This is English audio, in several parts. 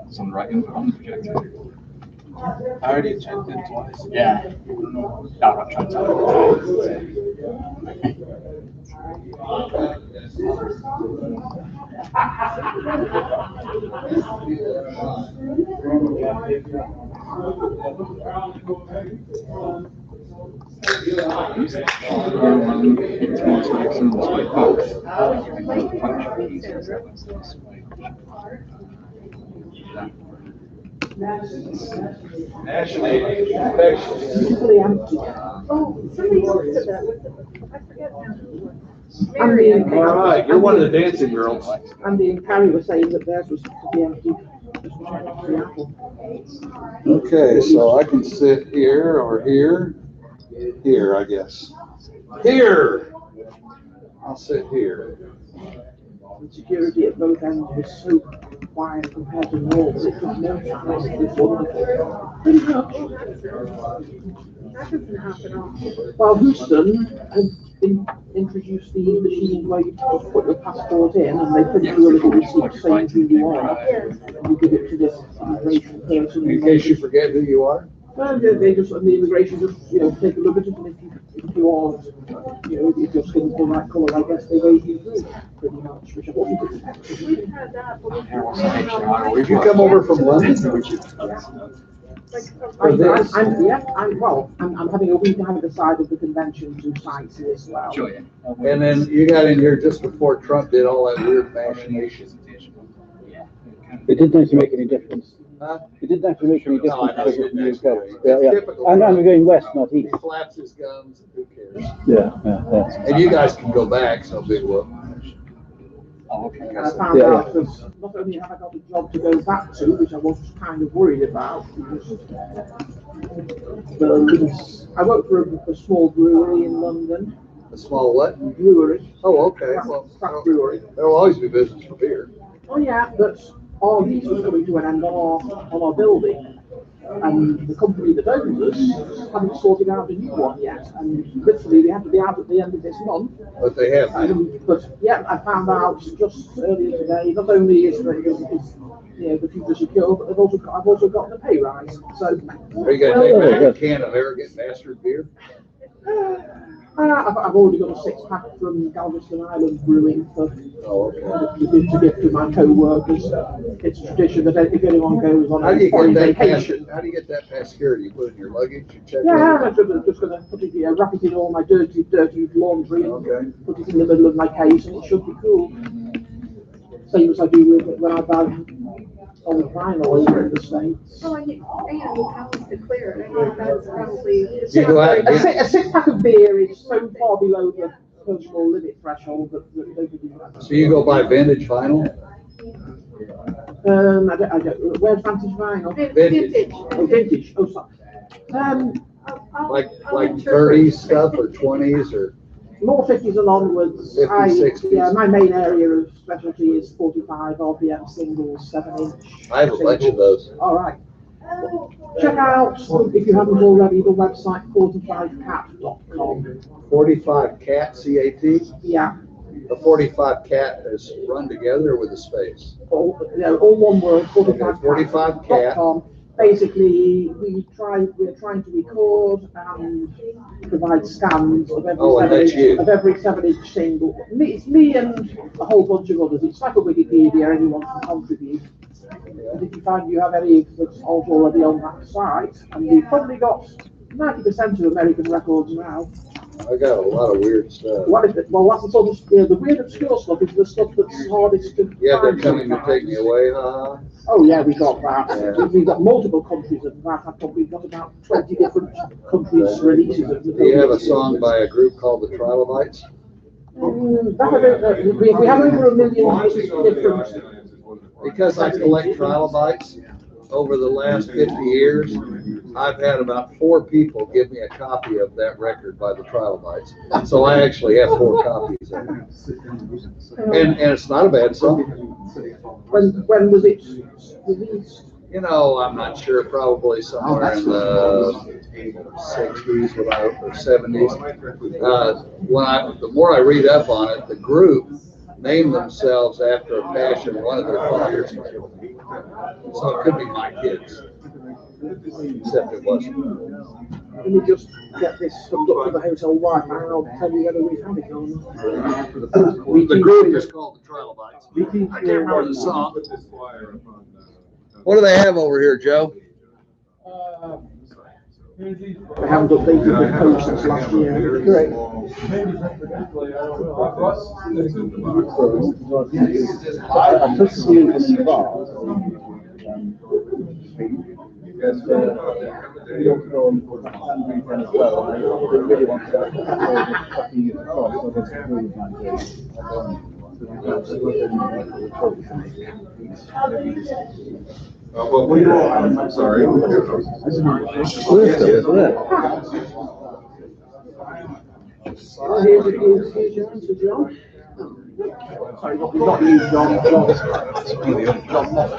It's on the right input on the projector. I already checked it twice. Yeah. No, I'm trying to Oh, somebody else said that. I forget now. All right, you're one of the dancing girls. Andy and Carrie were saying that theirs was to be empty. Okay, so I can sit here or here. Here, I guess. Here! I'll sit here. The security at both ends was so quiet compared to normal. It was no chance. It was wonderful. Pretty much. That doesn't happen often. Well, Houston had introduced the machine where you put your passport in and they print you a little receipt saying who you are. And you give it to this immigration person. In case you forget who you are? Well, they just, and the immigration just, take a look at it, and if you are, if your skin's the right colour, I guess they wave you through, pretty much, which I wasn't expecting. We've had that, but we've had Did you come over from London? I'm having a week either side of the convention to sightsee as well. Sure, yeah. And then you got in here just before Trump did all that weird machination. It didn't actually make any difference. Huh? It didn't actually make any No, I difference know, because it's you go. typical. Yeah, It's yeah. typical. And we're going west, not He east. flaps his guns, and who cares? Yeah. And you guys can go back, so big whoop. Oh, okay. And I found out that not only have I got a job to go back to, which I was kind of worried about, because I work for a small brewery in London. A small what? Brewery. Oh, okay. Well, Craft brewery. there'll always be business for beer. Oh yeah, but our lease was coming to an end on our building. And the company that owns us haven't sorted out a new one yet. And literally they have to be out at the end of this month. But they have. But yeah, I found out just earlier today, not only is the future secure, but I've also gotten a pay rise. So Are you gonna take back a can of arrogant bastard beer? I've already got a 6-pack from Galveston Island Brewing for to give to my co-workers. It's a tradition that if anyone goes on a foreign vacation. How do you get that past security? You put it in your luggage, you check Yeah, it? I'm just going to put it, wrap it in all my dirty laundry and Okay. put it in the middle of my case, and it should be cool. Same as I do with it when I buy old vinyl over in the States. Well, and pounds to clear it. I think that's probably. You go out and A get, 6-pack of beer is so far below the personal limit threshold that nobody. so you go buy vintage vinyl? I don't, where's Vantage Vinyl? Vintage. Oh, vintage, oh, sorry. Like 30s stuff or 20s or? More 50s and onwards. 50s, 60s. Yeah, my main area of specialty is 45 RPM singles, 7-inch. I have a bunch of those. All right. Check out, if you haven't already, the website 45cat.com. 45 cat, C-A-T? Yeah, The 45 cat is run together with a space. all one word, 45cat. Basically, we're trying to record and provide scans of every 7-inch single. It's me and a whole bunch of others. It's like a Wikipedia, anyone can contribute. And if you find you have any that's already on that site, and we've probably got 90% of American records now. I got a lot of weird stuff. What is it? Well, that's the sort of, the weird obscure stuff is the stuff that's hardest to Yeah, they're find coming to sometimes. take me away, huh? Oh yeah, we got that. Yeah. We've got multiple countries of that. I've probably got about 20 different countries' releases of the. Do you have a song by a group called the Trilobites? We have over 1 million different. Because I collect trilobites over the last 50 years, I've had about 4 people give me a copy of that record by the Trilobites. So I actually have 4 copies of it. And it's not a bad song. When was it released? You know, I'm not sure, probably somewhere in the 60s or 70s. The more I read up on it, the group named themselves after a passion of one of their fathers. So it could be my kids, except it wasn't. Let me just get this hooked up to the household Wi-Fi and I'll tell you whether we've had it or not. The group is called the Trilobites. I can't remember the song. What do they have over here, Joe? I haven't updated the post since last year. Correct. I took you in the bar. We don't go on weekend as well. They really want to copy it across, so that's really my Well, we all, I'm sorry. Here's your answer, John. Sorry, not you, John. John Mott.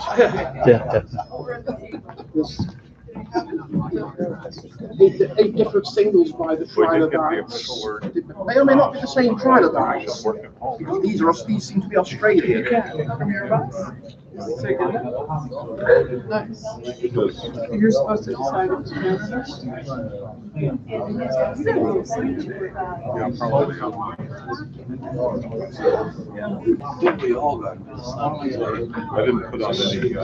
Eight different singles by the Trilobites. May or may not be the same Trilobites, because these seem to be Australian. Nice. You're supposed to decide what's next. Yeah, probably. We all got this. I didn't put on any.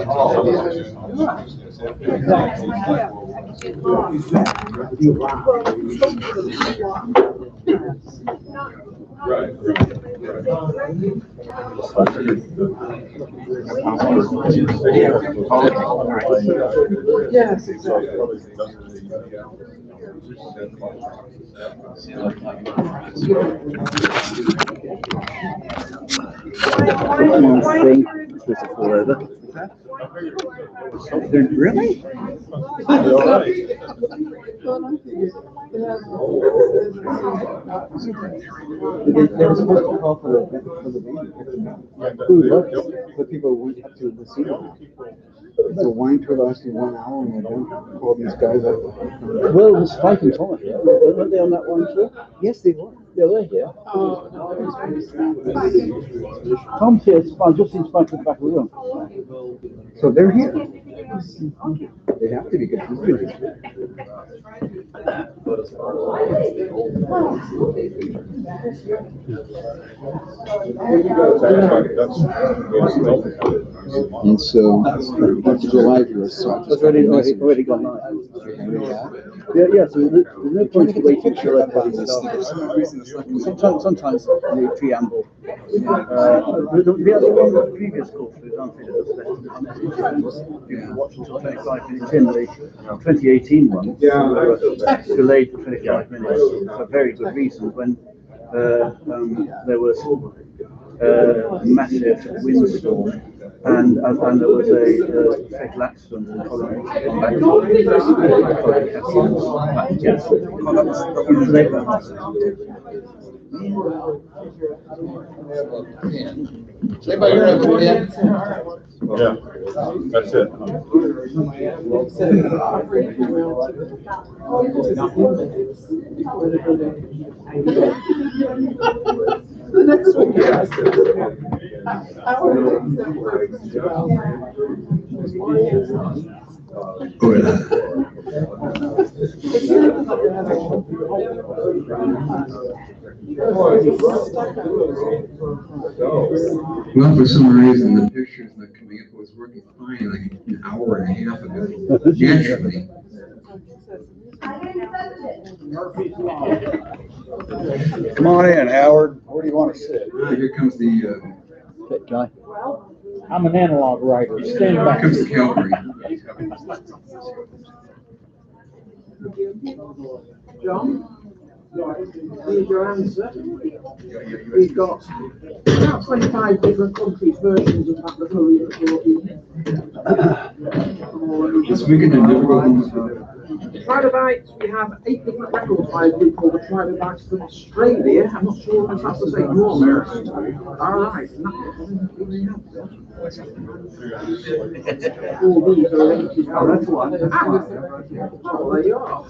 Right. Yes, Really? They were supposed to call for the baby. But people wouldn't have to receive it. The wine tour lasted 1 hour and they don't call these guys up. Well, it was Spike and Thomas. Weren't they on that one too? Yes, they were. Yeah, they're here. Tom's here. I've just seen Spike at the back of the room. So they're here. They have to be good. And so that's July here. So it's already gone live. Yeah. So there's no point to wait until everybody's started. Sometimes they preamble. The other one, the previous course, for example, you can watch until 25 minutes in. The 2018 one delayed for 25 minutes for very good reasons. When there was massive windstorm and there was a fatal accident in Colorado. Anybody here have a pen? Yeah, that's it. the next one. Well, for some reason, the pictures that coming up was working fine like an hour and a half ago. Naturally. Come on in, Howard. Where do you want to sit? Here comes the Guy. I'm an analog writer. Stand here back. comes the Calvary. John? Here's your answer. We've got about 25 different countries' versions of that recording. This weekend in Liverpool. trilobites, we have 8 different records by a group called the Trilobites from Australia. I'm not sure if that's the same one. All right. All these are arranged. Oh, that's one. Oh, there you are.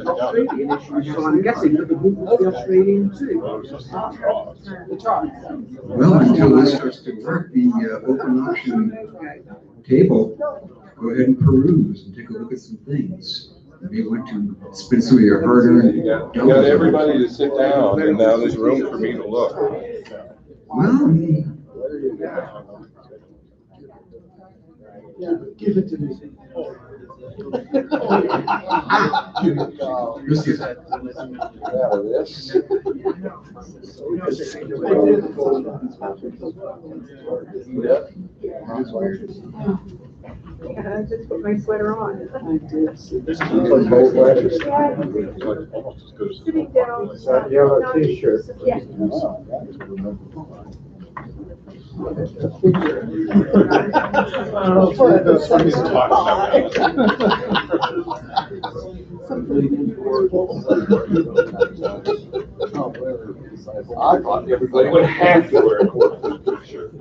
Australian issues, so I'm guessing that the group will be Australian too. Well, until this starts to work, the open auction table, go ahead and peruse and take a look at some things. You may want to spend some of your hard-earned. You got everybody to sit down, and now there's room for me to look. Well, Give it to me. this is Just put my sweater on. This is almost as good as. Sitting down. Yellow t-shirt. Yeah. That's what he's talking I thought everybody would have to wear a Corflu shirt.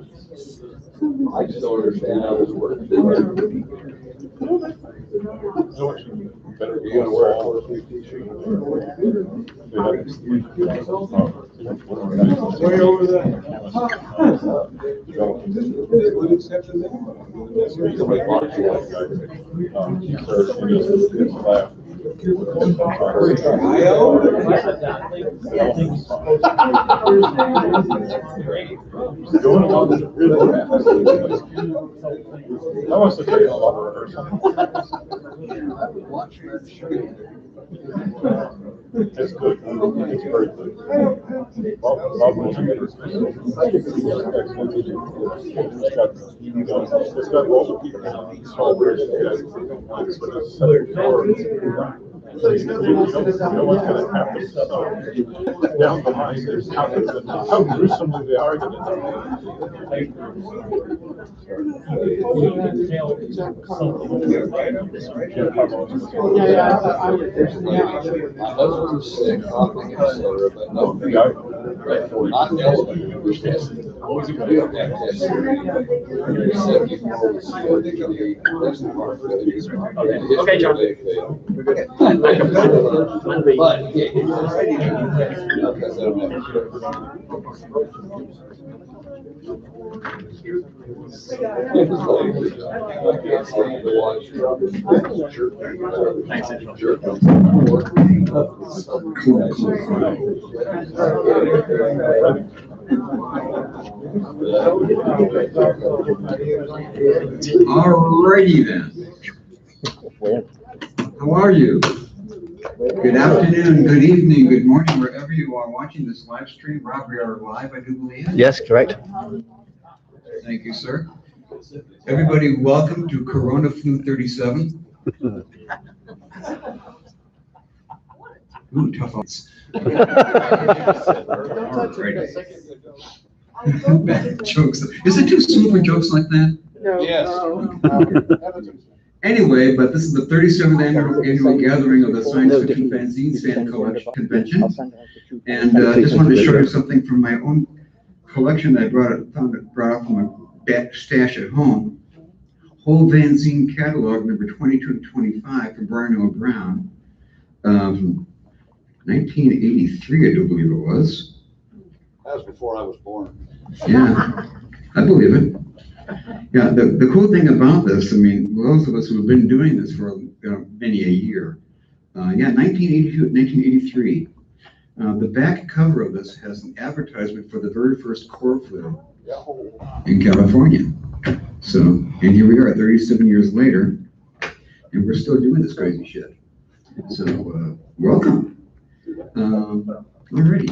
I just don't understand how this works. Better You're gonna wear a Corflu t-shirt? Way over there. That wants to take a lot of rehearsal. It's good. It's very good. Bob was it's got all the people small versions. No one's gonna have to down the line. There's how gruesomely they are gonna My husband's sick, coughing, etc., but no, not elevated. Always a good deal. Okay, John. But alrighty then. How are you? Good afternoon, good evening, good morning, wherever you are watching this live stream. Rob, we are live, I do believe. Yes, correct. Thank you, sir. Everybody, welcome to CorfluHeatwave 37. Ooh, tough odds. Bad jokes. Is it too soon for jokes like that? No. Yes. Anyway, but this is the 37th annual gathering of the Science Fiction Fanzine Fan Convention. And I just wanted to show you something from my own collection that I brought off from my stash at home. Whole fanzine catalog number 22 to 25 from Brian O. Brown. 1983, I do believe it was. that was before I was born. Yeah, I believe it. Yeah, the cool thing about this, I mean, those of us who have been doing this for many a year, 1982, 1983, the back cover of this has an advertisement for the very first Corflu in California. So, and here we are 37 years later, and we're still doing this crazy shit. So, welcome. Alrighty.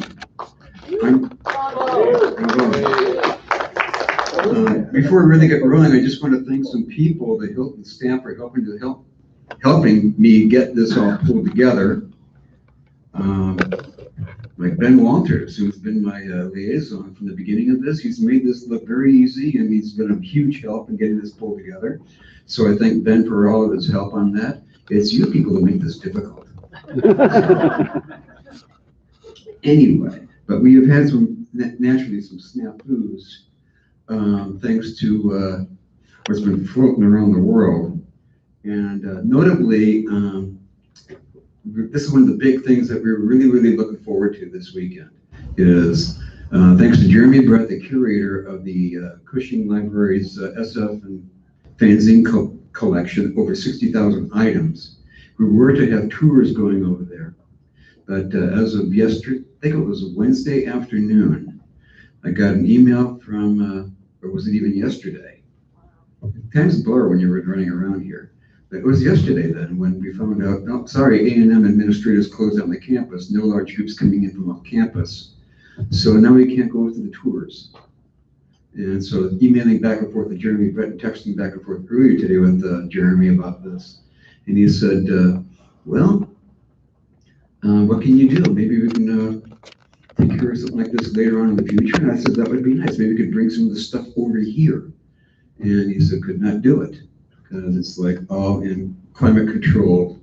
Before we really get rolling, I just want to thank some people, the Hilton staff, for helping me get this all pulled together. Like Ben Walters, who's been my liaison from the beginning of this. He's made this look very easy, and he's been a huge help in getting this pulled together. So I thank Ben for all of his help on that. It's you people that make this difficult. Anyway, but we have had some, naturally, some snafus, thanks to what's been floating around the world. And notably, this is one of the big things that we're really, really looking forward to this weekend is thanks to Jeremy Brett, the curator of the Cushing Library's SF and fanzine collection, over 60,000 items. We were to have tours going over there. But as of yesterday, I think it was Wednesday afternoon, I got an email from, or was it even yesterday? Time's blur when you're running around here. But it was yesterday then when we found out, oh, sorry, A&M administrators closed down the campus, no large groups coming in from off campus. So now we can't go to the tours. And so emailing back and forth with Jeremy Brett and texting back and forth earlier today with Jeremy about this. And he said, well, what can you do? Maybe we can take care of something like this later on in the future. And I said, that would be nice. Maybe we could bring some of the stuff over here. And he said, could not do it because it's like all in climate control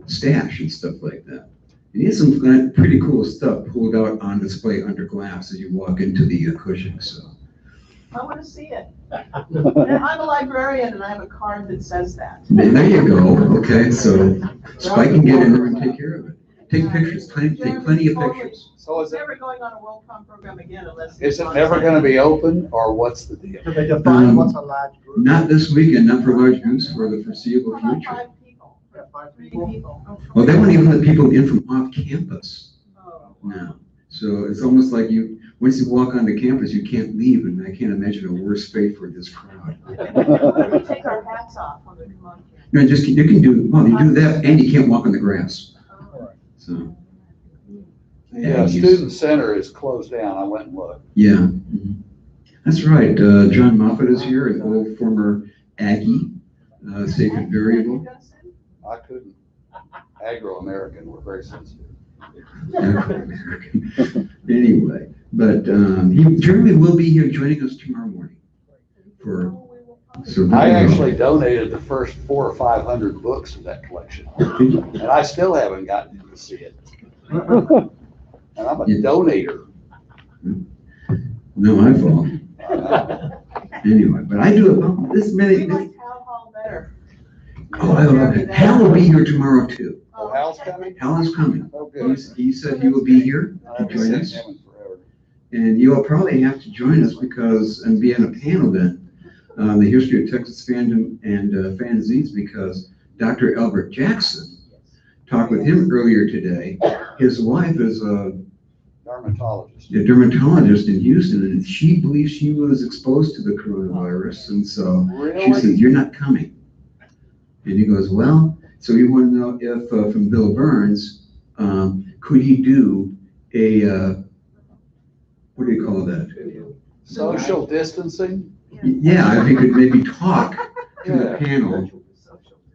stash and stuff like that. And he has some pretty cool stuff pulled out on display under glass as you walk into the Cushing. So I want to see it. And I'm a librarian and I have a card that says that. there you go. Okay, so Spike can get in there and take care of it. Take pictures, take plenty of pictures. So It's never going on a WorldCom program again unless. is it never going to be open, or what's the deal? Do they define what's a large group? Not this weekend, not for large groups for the foreseeable How about future. 5 people? Yeah, 5 3 people. people. Well, they won't even let people in from off campus Oh. now. So it's almost like once you walk onto campus, you can't leave, and I can't imagine a worse fate for this crowd. We take our hats off when we come on here. No, you can do that, and you can't walk on the grass. So. Yeah, student center is closed down. I went and looked. Yeah, that's right. John Moffat is here, an old former Aggie, safe and variable. I couldn't. Agro-American, we're very sensitive. Anyway, but Jeremy will be here joining us tomorrow morning. I actually donated the first 400 or 500 books to that collection, and I still haven't gotten to see it. And I'm a donator. No, my fault. Anyway, but I do about this many. We like Town Hall better. Oh, I love it. Hal will be here tomorrow too. Oh, Hal's coming? Hal is coming. Oh, good. He said he will be here I to haven't join seen us. him in forever. And you'll probably have to join us and be on a panel then, the history of Texas fandom and fanzines, because Dr. Albert Jackson talked with him earlier today. His wife is a dermatologist in Houston, and she believes she was exposed to the coronavirus, and so she says, "You're not coming." And he goes, "Well," so we want to know if from Bill Burns, could he do a what do you call that? Social distancing? Yeah, if he could maybe talk to the Yeah. panel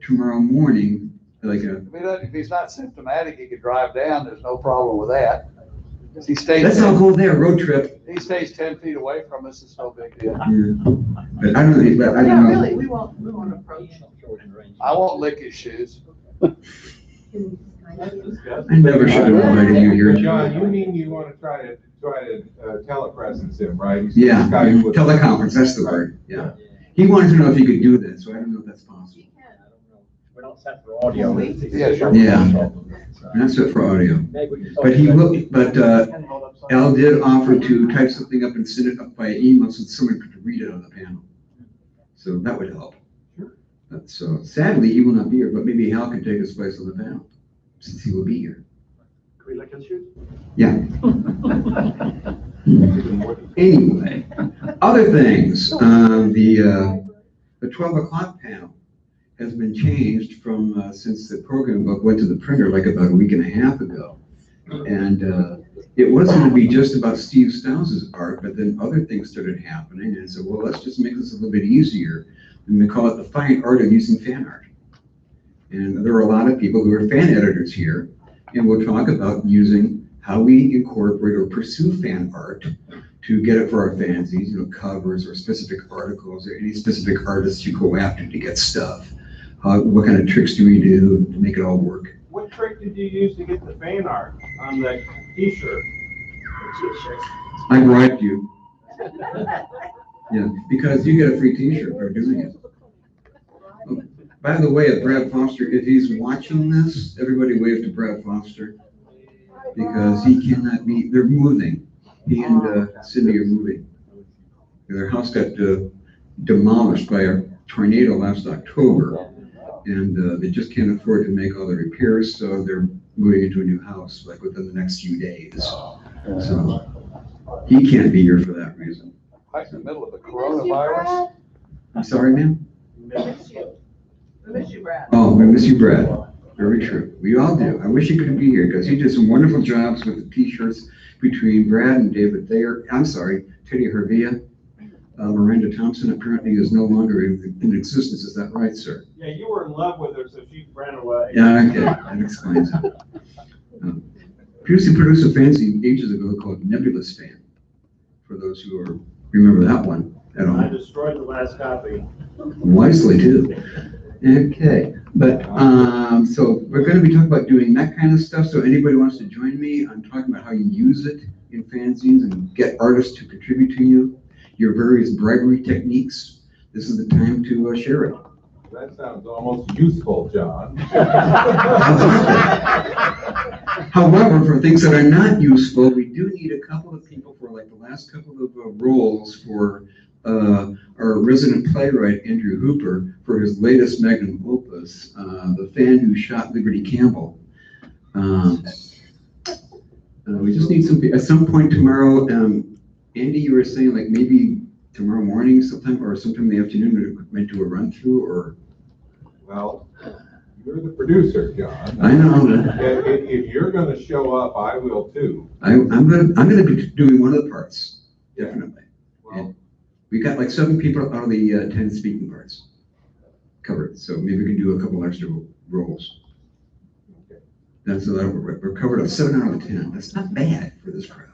tomorrow morning, like I mean, if he's not symptomatic, he could drive down. There's no problem with that. He stays. let's all go there, road trip. He stays 10 feet away from us. It's no big deal. Yeah. But I don't know. Yeah, really, we won't approach. I won't lick his shoes. I never should have invited you here. John, you mean you want to try to telepresence him, right? Yeah, Skype with- teleconference, that's the word, yeah. He wanted to know if he could do that, so I don't know if that's possible. We don't set for audio. Yeah, sure. Yeah. That's it for audio. But he will, but Al did offer to type something up and send it up by email so someone could read it on the panel. So that would help. But so sadly, he will not be here, but maybe Hal can take his place on the panel, since he will be here. Can we lick his shoes? Yeah. Anyway, other things, the 12 o'clock panel has been changed from, since the program book went to the printer like about a week and a half ago. And it was going to be just about Steve Stiles' art, but then other things started happening, and so, well, let's just make this a little bit easier. And we call it the fine art of using fan art. And there are a lot of people who are fan editors here, and we'll talk about using how we incorporate or pursue fan art to get it for our fanzines, covers or specific articles or any specific artists you go after to get stuff. what kind of tricks do we do to make it all work? What trick did you use to get the fan art on that t-shirt? I bribed you. Yeah, because you get a free t-shirt for doing it. Oh, by the way, Brad Foster, if he's watching this, everybody wave to Brad Foster, because he cannot be, they're moving. He and Cindy are moving. Their house got demolished by a tornado last October, and they just can't afford to make all the repairs, so they're moving into a new house like within the next few days. So he can't be here for that reason. Right in the middle of the coronavirus. I'm sorry, ma'am? I miss you. I miss you, Brad. Oh, I miss you, Brad. Very true. We all do. I wish he could be here because he did some wonderful jobs with the t-shirts between Brad and David Thayer. I'm sorry, Teddy Hervia. Miranda Thompson apparently is no longer in existence. Is that right, sir? Yeah, you were in love with her, so she ran away. Yeah, okay. That explains it. Previously produced a fancy ages ago called Nebulous Fan. For those who remember that one at all. I destroyed the last copy. Wisely too. Okay, but so we're going to be talking about doing that kind of stuff. So anybody wants to join me on talking about how you use it in fanzines and get artists to contribute to you, your various bribery techniques, this is the time to share it. That sounds almost useful, John. However, for things that are not useful, we do need a couple of people for like the last couple of roles for our resident playwright, Andrew Hooper, for his latest magnum opus, The Fan Who Shot Liberty Campbell. We just need some, at some point tomorrow, Andy, you were saying like maybe tomorrow morning sometime or sometime in the afternoon we might do a run through or? Well, you're the producer, John. I know. If you're gonna show up, I will too. I'm gonna be doing one of the parts, definitely. Well, We got like 7 people out of the 10 speaking parts covered, so maybe we can do a couple extra roles. okay. That's we're covered on 7 out of 10. That's not bad for this crowd.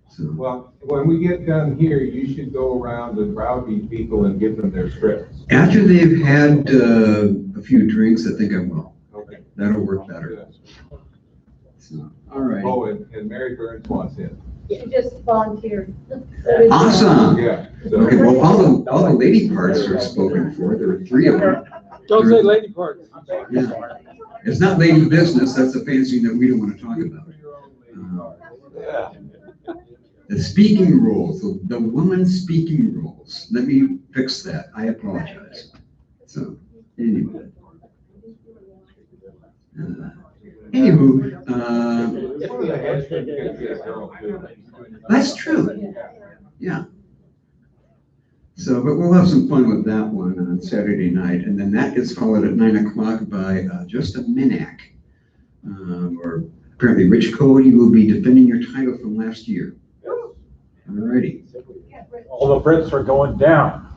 So Well, when we get done here, you should go around and browbeat people and give them their scripts. after they've had a few drinks, I think I will. Okay. That'll work better. So, all right. Oh, and Mary Burns wants in. She just volunteered. Awesome. Yeah. Okay, So, well, all the lady parts are spoken for. There are 3 of them. Don't say lady parts. Yeah. It's not lady business. That's a fancy that we don't want to talk about. Yeah. The speaking roles, the woman speaking roles. Let me fix that. I apologize. So, anyway. Anywho, One of the henchmen can be a girl too. that's true. Yeah. So, but we'll have some fun with that one on Saturday night. And then that is followed at 9 o'clock by Just a Minac. Or apparently Rich Cody will be defending your title from last year. Alrighty. All the Brits are going down.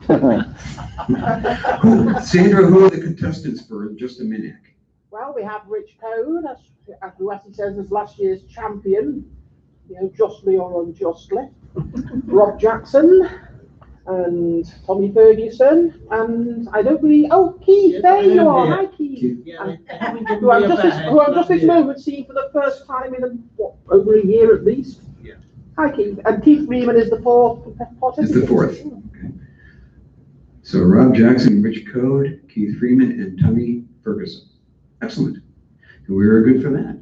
Sandra, who are the contestants for Just a Minac? Well, we have Rich Code, who as he says is last year's champion, justly or unjustly. Rob Jackson and Tommy Ferguson, and I don't really, Keith, there you are, hi Keith. Who I'm just this moment seeing for the first time in over a year at least. Yeah. Hi Keith, and Keith Freeman is the 4th participant. It's the 4th. Okay. So Rob Jackson, Rich Code, Keith Freeman, and Tommy Ferguson. Excellent. And we were good for that.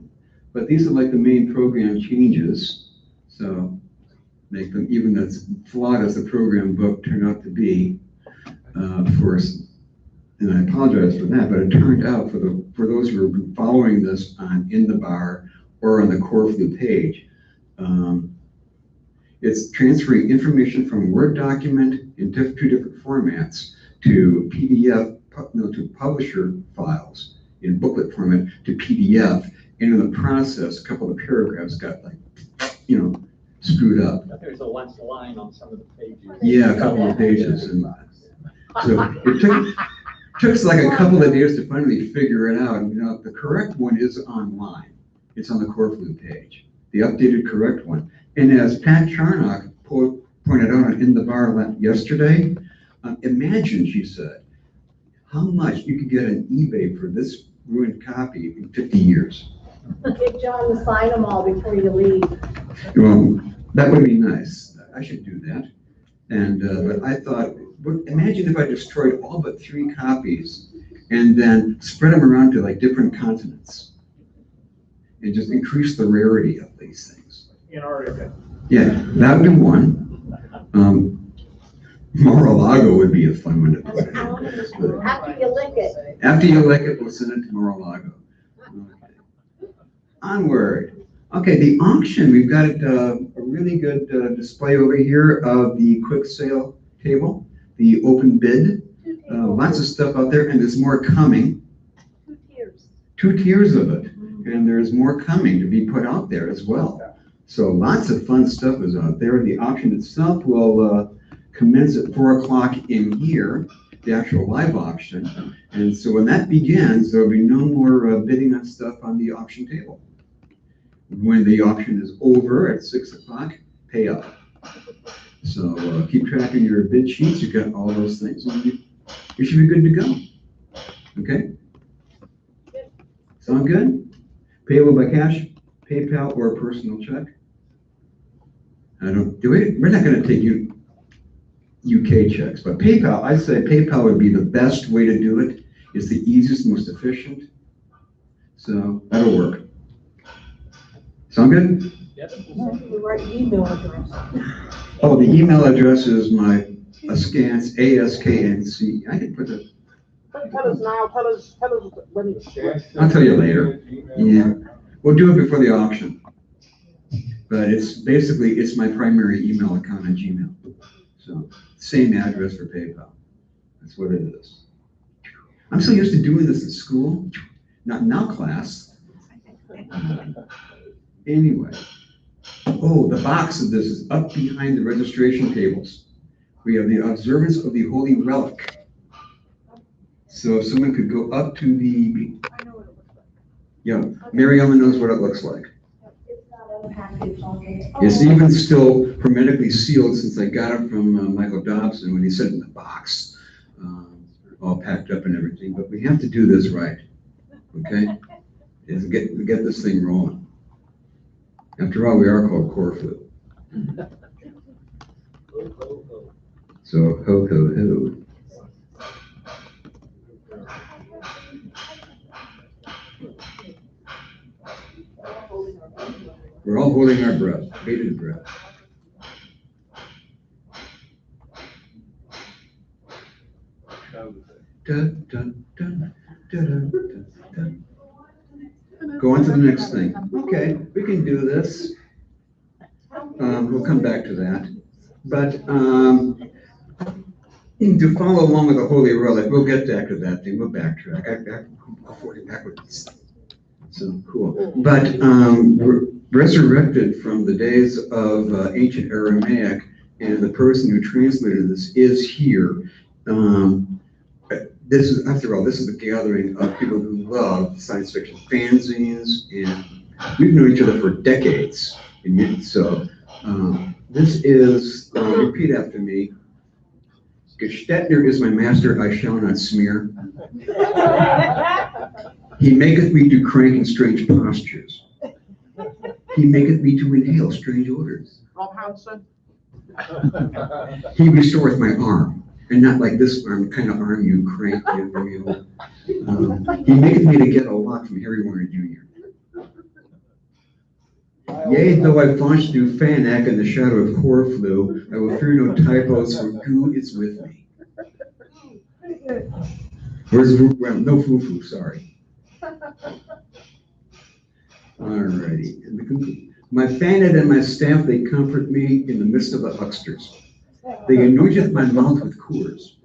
But these are like the main program changes. So make them, even as flawed as the program book turned out to be, for us. And I apologize for that, but it turned out for those who are following this on In the Bar or on the Corflu page, it's transferring information from Word document in 2 different formats to PDF, to publisher files in booklet format to PDF. And in the process, a couple of paragraphs got screwed up. There's a line on some of the pages. Yeah, a couple of pages. And so it took us like a couple of days to finally figure it out. The correct one is online. It's on the Corflu page, the updated correct one. And as Pat Charnock pointed out in the bar yesterday, imagine, she said, how much you could get on eBay for this ruined copy in 50 years. Get John to sign them all before you leave. Well, that would be nice. I should do that. And, but I thought, imagine if I destroyed all but 3 copies and then spread them around to like different continents and just increase the rarity of these things. Antarctica. Yeah, that would be one. Mar-a-Lago would be a fun one to put in. After you lick it. After you lick it, we'll send it to Mar-a-Lago. Okay. Onward. Okay, the auction, we've got a really good display over here of the quick sale table, the open bid. Lots of stuff out there, and there's more coming. 2 tiers. 2 tiers of it, and there's more coming to be put out there as well. So lots of fun stuff is out there. The auction itself will commence at 4 o'clock in here, the actual live auction. And so when that begins, there'll be no more bidding on stuff on the auction table. When the auction is over at 6 o'clock, pay up. So keep track of your bid sheets. You got all those things, and you should be good to go. Okay? Sound good? Payable by cash, PayPal, or personal check. I don't do it. We're not going to take you UK checks, but PayPal, I say PayPal would be the best way to do it. It's the easiest, most efficient. So that'll work. Sound good? Yep. The right email address. Oh, the email address is my askance, ASKNC. I can put it. Tell us now, tell us when it's. I'll tell you later. Yeah, we'll do it before the auction. But it's basically, it's my primary email account on Gmail. So same address for PayPal. That's what it is. I'm so used to doing this in school, not now class. Anyway. Oh, the box of this is up behind the registration tables. We have the observance of the Holy Relic. So if someone could go up to the, I know what it looks like. yeah, Mary Ellen knows what it looks like. It's not unpackaged on it. It's even still hermetically sealed since I got it from Michael Dobson when he said in the box, all packed up and everything. But we have to do this right, okay? Is get this thing rolling. After all, we are called Corfu. So ho ho ho. We're all holding our breath, bated breath. Dun, dun, dun, dun, dun, dun, dun. Go on to the next thing. Okay, we can do this. We'll come back to that. But to follow along with the Holy Relic, we'll get back to that thing. We'll backtrack. I'll forward it backwards. So cool. But resurrected from the days of ancient Aramaic, and the person who translated this is here. This is, after all, this is a gathering of people who love science fiction fanzines, and we've known each other for decades. And so this is, repeat after me. Gestetner is my master, I shall not smear. He maketh me to crank in strange postures. He maketh me to inhale strange odors. Rob Hansen. He restoreth my arm, and not like this arm, kind of arm you crank. He maketh me to get a lot from Harry Warner Jr. Yea, though I faunch through Fanac in the shadow of Corflu, I will fear no typos, for Goo is with me. Where's well, no foo-foo, sorry. Alrighty. My fanet and my staff, they comfort me in the midst of the hucksters. They anointeth my mouth with coors.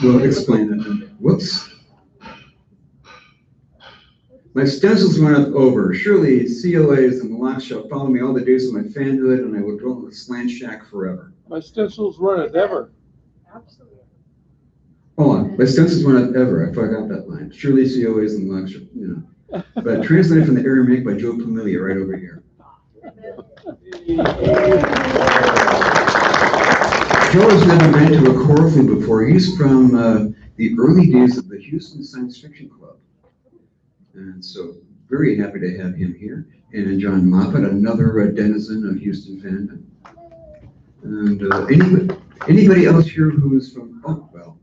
We'll explain that. Whoops. My stencils runneth over. Surely COAs and the lot shall follow me all the days of my fanhood, and I will dwell in the slant shack forever. My stencils runneth ever. Absolutely. Hold on. My stencils runneth ever. I forgot that line. Surely COAs and the lot shall, But translated from the Aramaic by Joe Plumilia right over here. Joe has never been to a Corfu before. He's from the early days of the Houston Science Fiction Club. And so very happy to have him here. And John Moffat, another denizen of Houston fandom. And anybody else here who's from, oh, well,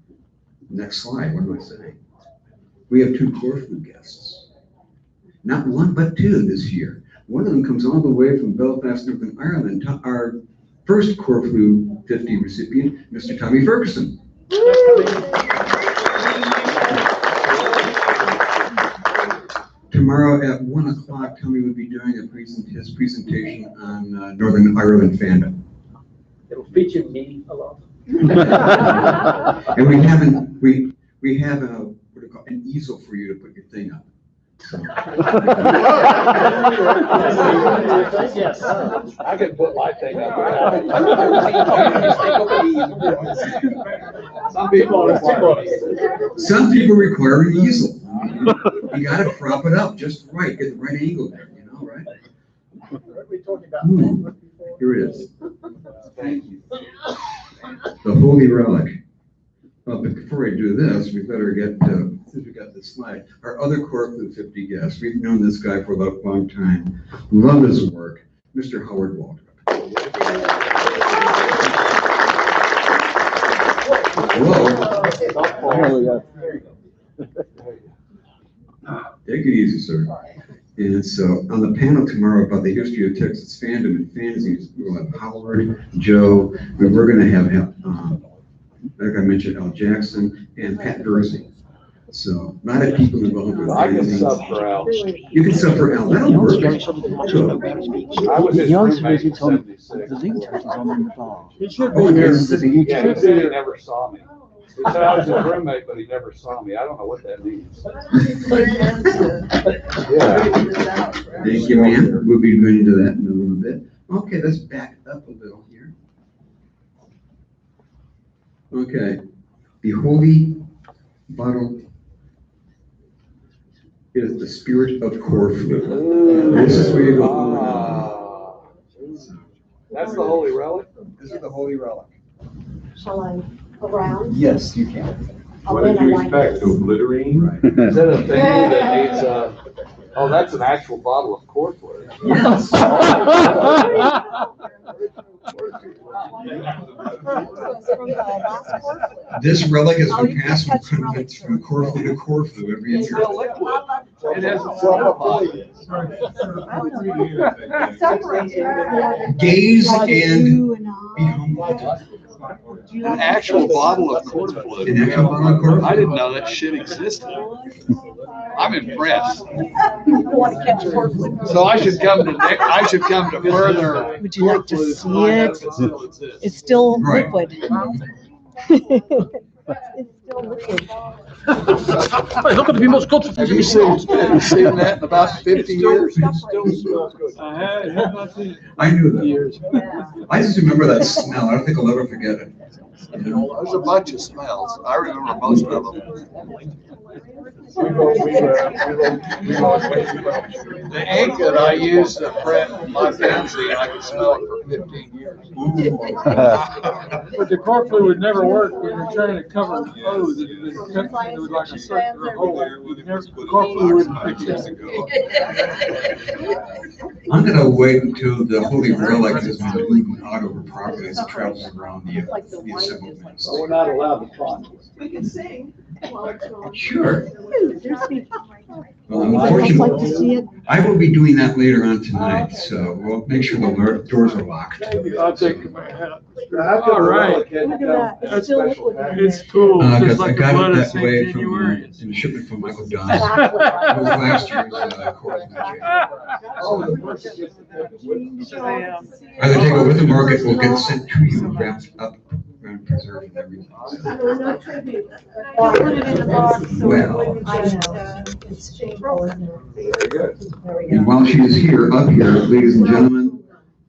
next slide, what am I saying? We have 2 Corfu guests. Not 1, but 2 this year. One of them comes all the way from Belfast, Northern Ireland, our first Corfu 50 recipient, Mr. Tommy Ferguson. Tomorrow at 1 o'clock, Tommy will be doing his presentation on Northern Ireland fandom. It'll feature me a lot. And we have what do you call an easel for you to put your thing up. So. Yes. I can put my thing up. Some people require an easel. You gotta prop it up just right, get the right angle there, you know, right? Here it is. Thank you. The Holy Relic. Well, but before I do this, we better get, since we got this slide, our other Corfu 50 guests. We've known this guy for a long time. Love his work, Mr. Howard Waldrop. Whoa. Take it easy, sir. And so on the panel tomorrow about the history of Texas fandom and fanzines, we'll have Howard, Joe, and we're going to have, like I mentioned, Al Jackson and Pat Bursey. So a lot of people involved with I can fanzines. sub for Al. You can sub for Al. That'll work. I was his The answer is roommate in it's on, 76. the link test is on in the bar. He should Oh, be here. yes. Yeah, he said he never saw me. He said I was his roommate, but he never saw me. I don't know what that means. Yeah. Thank you, ma'am. We'll be going into that in a little bit. Okay, let's back up a little here. Okay, the holy bottle is the spirit of Corfu. This is where you go. That's the holy relic? This is the Holy Relic. Shall I go around? Yes, you can. What did you expect, obliterating? Is that a thing that needs oh, that's an actual bottle of Corflu. Yes. This relic has been passed from Corfu to Corfu every It's year. still liquid. It has a Gaze and be humble. An actual bottle of Corflu. An actual bottle of Corfu. I didn't know that shit existed. I'm impressed. So I should come to further. Would you like to Corflus see find out it? if it still exists. It's still Right. liquid. It's still liquid. Look at the most good. Have you seen that in about 50 years? Still smells good. I knew that. I just remember that smell. I don't think I'll ever forget it. There's a bunch of smells. I remember most of them. The ink that I used to print my fanzine, I could smell it for 15 years. But the Corflu would never work when you're trying to cover O's. It was like a circular hole. Corflu wouldn't fix it. I'm gonna wait until the Holy Relic has been leaking out over properly as it travels around the assembled things. We're not allowed to try. We can sing while it's going. Sure. Well, Would you like to unfortunately, see it? I will be doing that later on tonight, so we'll make sure the doors are locked. I'll take my hat. All right. Look at that. It's still liquid. in It's there. cool. Just Because I like the got blood it of that St. way from, January. in a shipment from Michael Dunn. Exactly. It was last year's Either take it with them or it will get sent to you, wrapped up and preserved and everything. No tribute. I put it in the box so it Well. wouldn't just, It's shameful, isn't it? Very good. There we And go. while she is here, up here, ladies and gentlemen,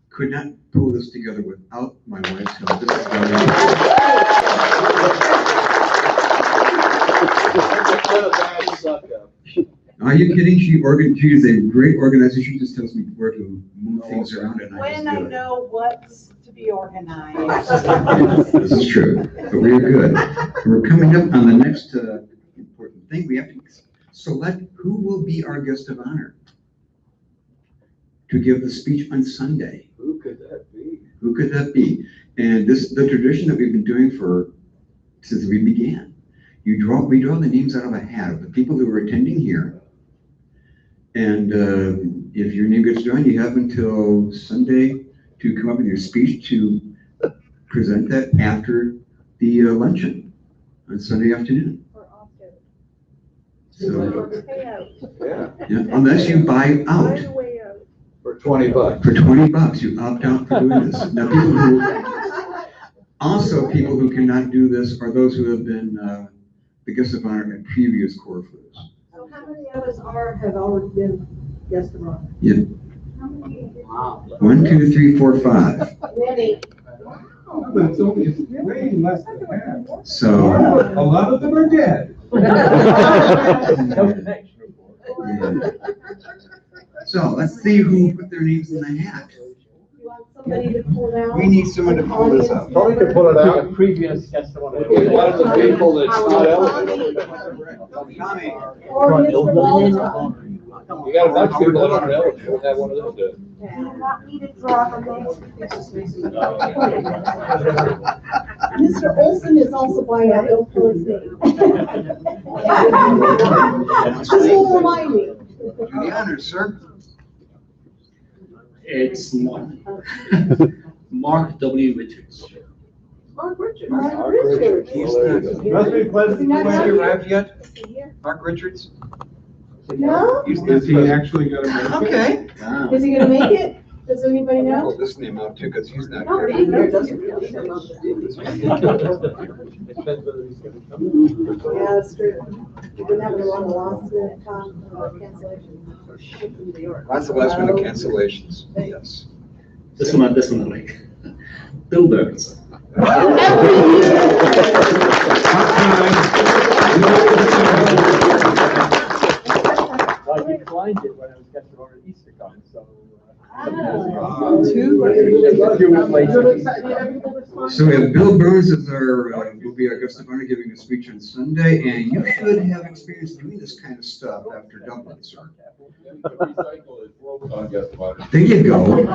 could not pull this together without my wife's help. This is Are you kidding? She is a great organizer. She just tells me where to move things around and I When just I do it. know what's to be organized. This is true, but we are good. We're coming up on the next important thing. We have to select who will be our guest of honor to give the speech on Sunday. Who could that be? Who could that be? And this is the tradition that we've been doing since we began. We draw the names out of a hat of the people who are attending here. And if your name gets drawn, you have until Sunday to come up with your speech to present that after the luncheon on Sunday afternoon. So, Yeah, unless you buy out for $20. for $20, you opt out for doing this. Now, people who cannot do this are those who have been the guests of honor at previous Corflus. So how many of us have already been guest of honor? Yeah. Wow. 1, 2, 3, 4, 5. Many. But it's only way less than half. So. A lot of them are dead. So let's see who put their names in the hat. You want somebody to pull out? We need someone to pull this up. Tony can pull it out. Previous guest of honor. One of the people that's not eligible. Tommy. Or Mr. Walton. You got a bunch of people that aren't eligible, have one of them do it. Do you want me to draw the names? Mr. Olson is also by a Bill Phillips name. Just will remind me. Do the honors, sir. It's Mark W. Richards. Mark Richards. Must be pleasant to have you arrived yet? Mark Richards? No? Is he actually gonna make it? Okay. Is he gonna make it? Does anybody know? Pull this name out too, because he's not No, here. he doesn't. Yeah, that's true. We've been having a lot of last minute cancellations. Lots of last minute cancellations, yes. This one I like. Bill Burns. I declined it when I was guest of honor at Easter time, so. So we have Bill Burns as will be our guest of honor giving a speech on Sunday, and you should have experience doing this kind of stuff after Dublin, sir. There you go.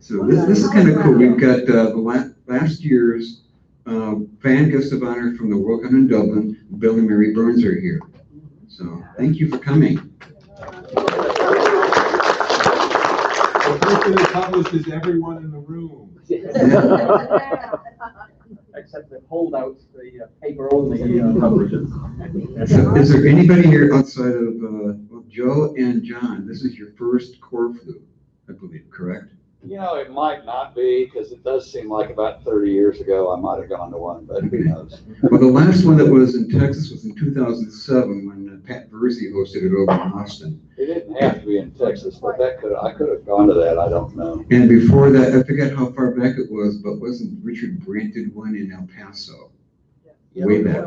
So this is kind of cool. We've got the last year's fan guest of honor from the World Cup in Dublin. Bill and Mary Burns are here. So thank you for coming. The person who publishes everyone in the room. Except the holdouts, the paper only coverages. So is there anybody here outside of Joe and John? This is your first Corflu, I believe, correct? You know, it might not be, because it does seem like about 30 years ago, I might have gone to one, but who knows? Well, the last one that was in Texas was in 2007 when Pat Versey hosted it over in Austin. It didn't have to be in Texas, but I could have gone to that, I don't know. And before that, I forget how far back it was, but wasn't Richard Brandt did one in El Paso? Way back.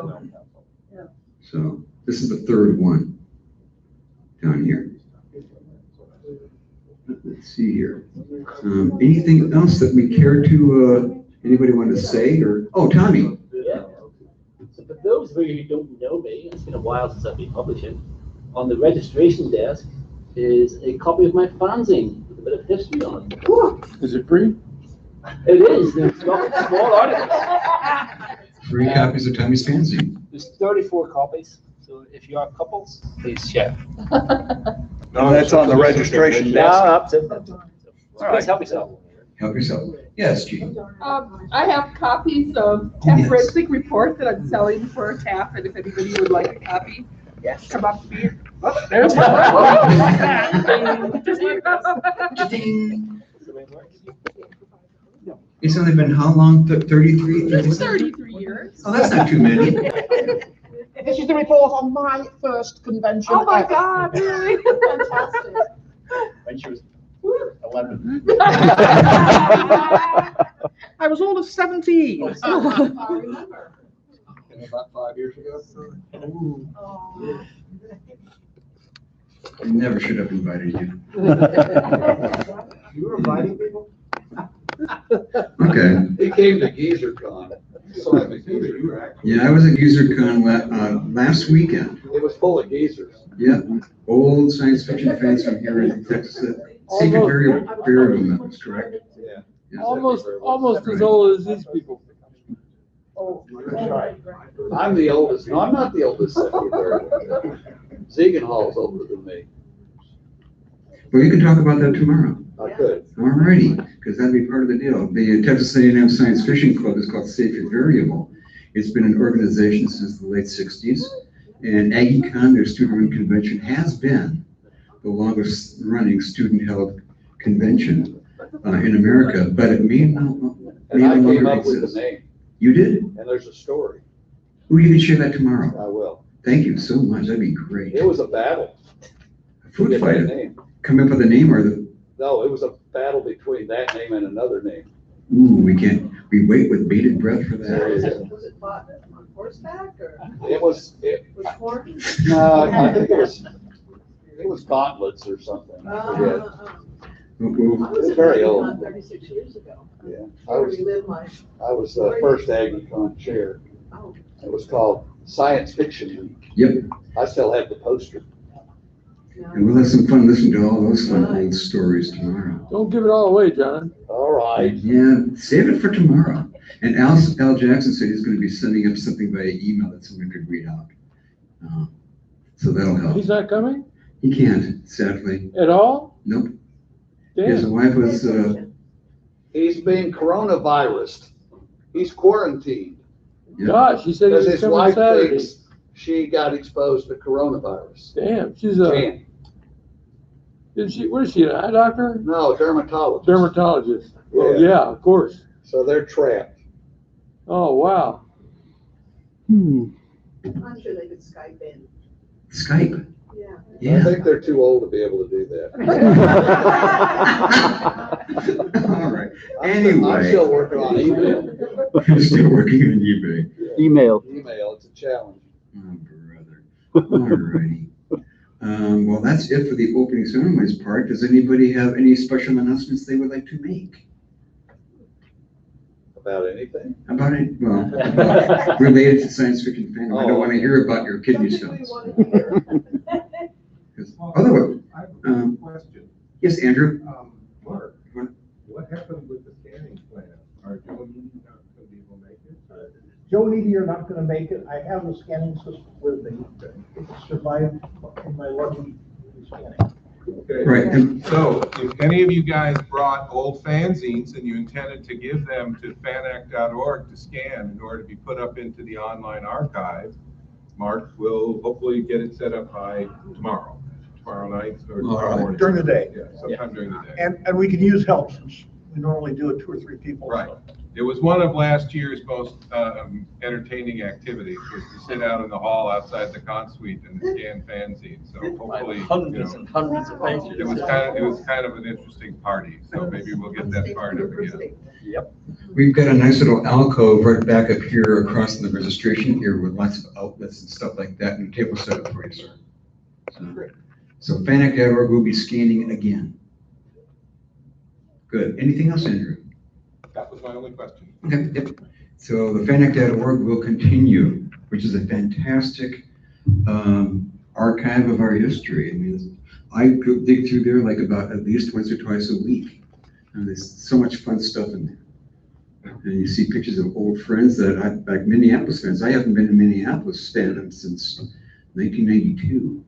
So this is the third one down here. Let's see here. Anything else that we care to, anybody want to say or, oh, Tommy. Yeah. So for those of you who don't know me, it's been a while since I've been publishing. On the registration desk is a copy of my fanzine with a bit of history on it. Is it free? It is. It's got small articles. 3 copies of Tommy's fanzine. There's 34 copies. So if you are couples, please share. No, that's on the registration desk. Please help yourself. Help yourself. Yes, Gene. I have copies of TAF Forensic Report that I'm selling for TAF, and if anybody would like a copy, yes, come up to me. Oh, there's one. It's only been how long? 33? 33 years. Oh, that's not too many. This is the report on my first convention. Oh my ever. God, really? Fantastic. When she was 11. I was all of 17. I remember. about 5 years ago. Oh. I never should have invited you. You were inviting people? Okay. He came to GeezerCon. So I was Geezer. You were actually. Yeah, I was at UserCon last weekend. It was full of geezers. Yeah, old science fiction fans from here in Texas. Secret Burial Methods, correct? Yeah. Yeah. Almost as old as these people. Oh, that's right. I'm the oldest. No, I'm not the oldest secretary. Ziegenhall's older than me. Well, you can talk about that tomorrow. I could. Alrighty, because that'd be part of the deal. The Texas A&M Science Fishing Club is called Safe and Variable. It's been an organization since the late 60s. And AggieCon, their student-run convention, has been the longest running student-held convention in America, but it may no And I came longer up with the exist. name, You did? and there's a story. Oh, you can share that tomorrow. I will. Thank you so much. That'd be great. It was a battle. A food Get that fight. name. Come up with a name or the, No, it was a battle between that name and another name. ooh, we wait with bated breath for There you that. go. Was it fought on horseback or It was, with horns? no, I think it was gauntlets or something. I forget. Ooh, I was It's very at old. AggieCon 36 years ago. Yeah, I relived my, I was the first AggieCon chair. oh, It was called Science Fiction Week. Yep, I still have the poster. and we'll have some fun listening to all those fun old stories tomorrow. Don't give it all away, John. All right. Yeah, save it for tomorrow. And Al Jackson said he's going to be sending up something by email that someone could read out. So that'll help. He's not coming He can't, sadly. at all? Nope. His Damn. wife was, He's being coronavirused. He's quarantined. yeah. Gosh, he said he Because was his coming wife Saturday. thinks she got exposed to coronavirus. Damn, she's a, Jan. what is she, an eye doctor? No, dermatologist. Dermatologist. Oh, Yeah. yeah, of course. So they're trapped. Oh, wow. I'm sure they could Skype in. Skype. Yeah. I Yeah. think they're too old to be able to do that. All right. I'm Anyway. still working on email. I'm still working on eBay. Email. Email, it's a challenge. Oh, brother. All righty. Well, that's it for the opening ceremonies part. Does anybody have any special announcements they would like to make? About anything? About it, well, related to science fiction fandom. I don't want to hear about your kidney Something we stones. want to hear. 'Cause Well, otherwise, I have a question. yes, Andrew? Mark, what happened with the scanning plan? Are Joe and you not going to be able to make it? Joe and Edie are not gonna make it. I have the scanning system with me. It survived in my lucky scanning. Okay. Right, and So if any of you guys brought old fanzines and you intended to give them to fanac.org to scan in order to be put up into the online archive, Mark will hopefully get it set up by tomorrow night or tomorrow morning. During the day. Yeah, sometime during the day. And we can use help since we normally do it 2 or 3 people. Right. It was one of last year's most entertaining activities, was to sit out in the hall outside the con suite and scan fanzines. So hopefully, Hundreds and hundreds of pages. it was kind of an interesting party. So maybe we'll get that fired up again. we've got a nice little alcove right back up here across from the registration here with lots of outlets and stuff like that, and a table set up for you, sir. So fanac.org will be scanning again. Good. Anything else, Andrew? That was my only question. Okay, yep. So the fanac.org will continue, which is a fantastic archive of our history. I mean, I dig through there like about at least once or twice a week. And there's so much fun stuff in there. And you see pictures of old friends that like Minneapolis friends. I haven't been to Minneapolis fandom since 1992.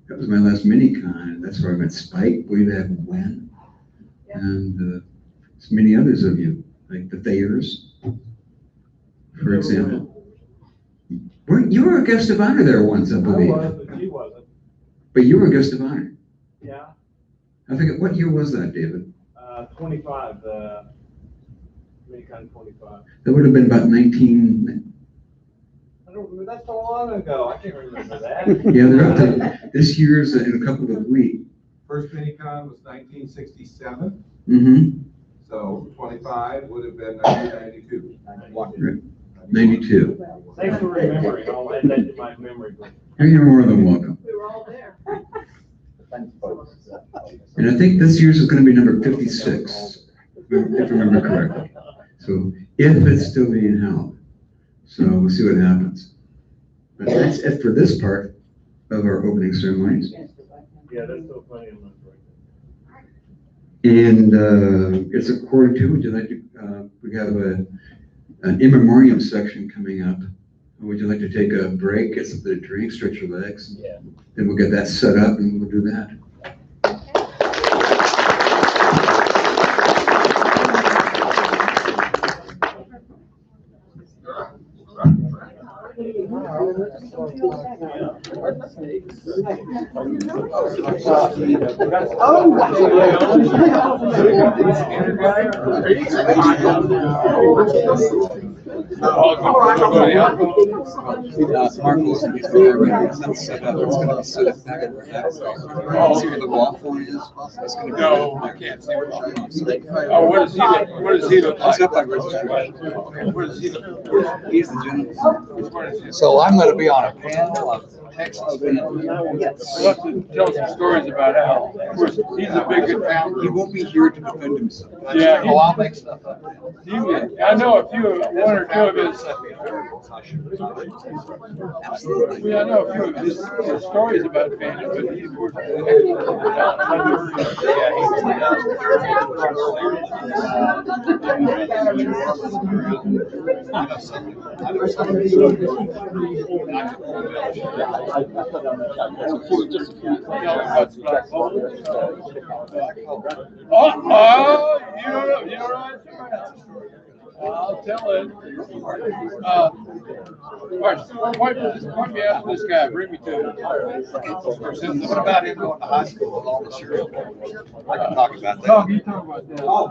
That was my last mini-con. That's where I met Spike way back when. And so many others of you, like the Thayers, for example. You were a guest of honor there once, I believe. I was, but she wasn't. But you were a guest of honor. Yeah, I forget, what year was that, David? 25, Minicon 25. That would have been about 19, I don't remember, that's so long ago, I can't remember that. yeah, they're up to, this year's in a couple of weeks. First minicon was 1967, Mm-hmm. so 25 would have been 1992. 92. Thanks for remembering, I'll add that to my memory book. You're more than welcome. We were all there. And I think this year's is going to be number 56, if I remember correctly. So if it's still being held, so we'll see what happens. But that's it for this part of our opening ceremonies. Yeah, that's still plenty of money right And it's a quarter to. Would you like to? We have an in memoriam section coming up. Would you like to take a break, get something to drink, stretch your legs? Yeah. Then we'll get that set up and we'll do that. Marco's gonna be ready. It's not set up. It's gonna be set up back at the house. See where the wall phone is? It's gonna be. No, I can't see Oh, what does he look like? It's up by registration. What does he look like? He's the gentleman. So I'm gonna be on a panel of Texas fans. We'll have to tell some stories about Al. Of course, he's a big fan. He won't be here to defend himself. Yeah. Oh, I'll make stuff up. I know one or two of his. Yeah, I know a few of his stories about fans, but he's worth you know right? I'll tell it. Point me out to this guy. Bring me to him. What about him going to high school with all the cereal? I can talk about that. You talk about that.